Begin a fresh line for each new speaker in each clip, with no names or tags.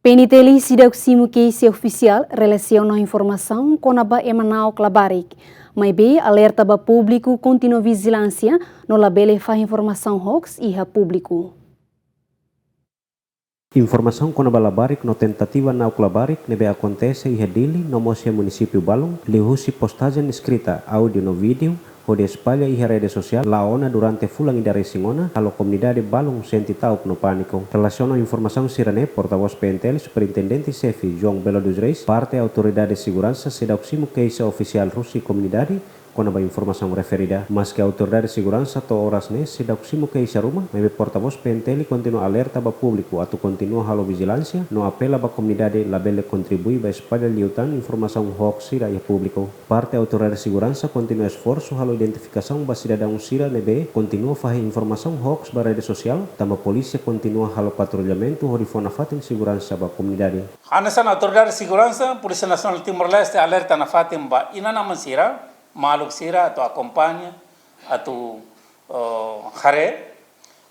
PNTL sidak simu case oficial relaciona informação com a Emanau Clabaric. Mas bem, alerta ba público continua vigilância no labele faz informação hoax e a público.
Informação com a Balabaric no tentativa na Clabaric nebe acontece e redili no mocia município Balong, lihusi postagem escrita, áudio no vídeo, onde espalha e rede social laona durante fulang dari singona kalau comunidade Balong senti tau no pânico. Relaciona a informação sirane, porta-voz PNTL, superintendente chefe João Belo dos Reis, parte autoridade de segurança sedaksimo case oficial Rusi comunidade com a informação referida, mas que a autoridade de segurança to horas ne sedaksimo case rumah, mas porta-voz PNTL continua alerta ba público atau continua halo vigilância, no apela ba comunidade labele contribui ba espalha liutan informação hoax sira e público. Parte autoridade de segurança continua esforço halo identificação ba cidadão sira nebe continua fazer informação hoax ba rede social, tama polícia continua halo patrulhamento horifona fatin segurança ba comunidade.
Anasan autoridade de segurança, Polícia Nacional Timor-Leste alerta na fatin ba inana mansira maluk sira atau acompanha atau hare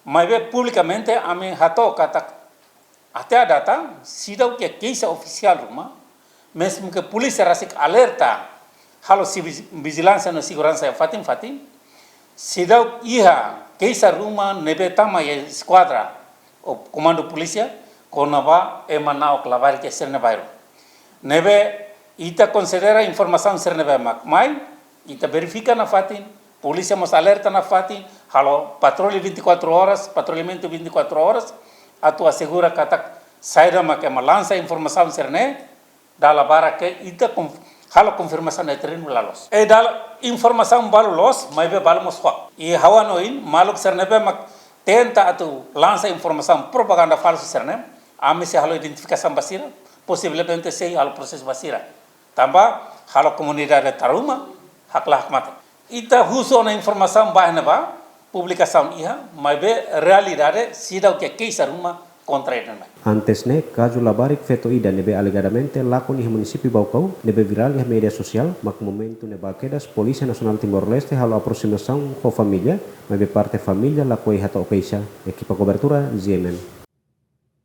mas publicamente ame hato kata até a data sidau que case oficial rumah mesmo que polícia rasik alerta halo vigilância na segurança fatin sidau iha case rumah nebe tama ya esquadra o comando polícia konava Emanau Clabaric que ser nebairo nebe ita considera informação ser nebe mai ita verifica na fatin, polícia mos alerta na fatin, halo patrulha 24 horas, patrulhamento 24 horas, atu assegura que tak saída que lança informação serne, dala bara que ita halo confirmação de treino lalos. E dala informação balulos, mas be balmos fa. E hawa noin maluk serne be mak tenta atu lança informação propaganda falso serne, ame se halo identificação basira, possivelmente sei halo processo basira. Tamba halo comunidade taruma haklah mata. Ita huso na informação bahna ba publicação iha, mas be realidade sidau que case rumah contra ele.
Antes ne caso Labaric feto ida nebe alegadamente lakon iha município Baucau nebe viral iha media social mak momento ne baquedas Polícia Nacional Timor-Leste halo aproximação com família, mas be parte família la coi hata okeisa equipa cobertura GMN.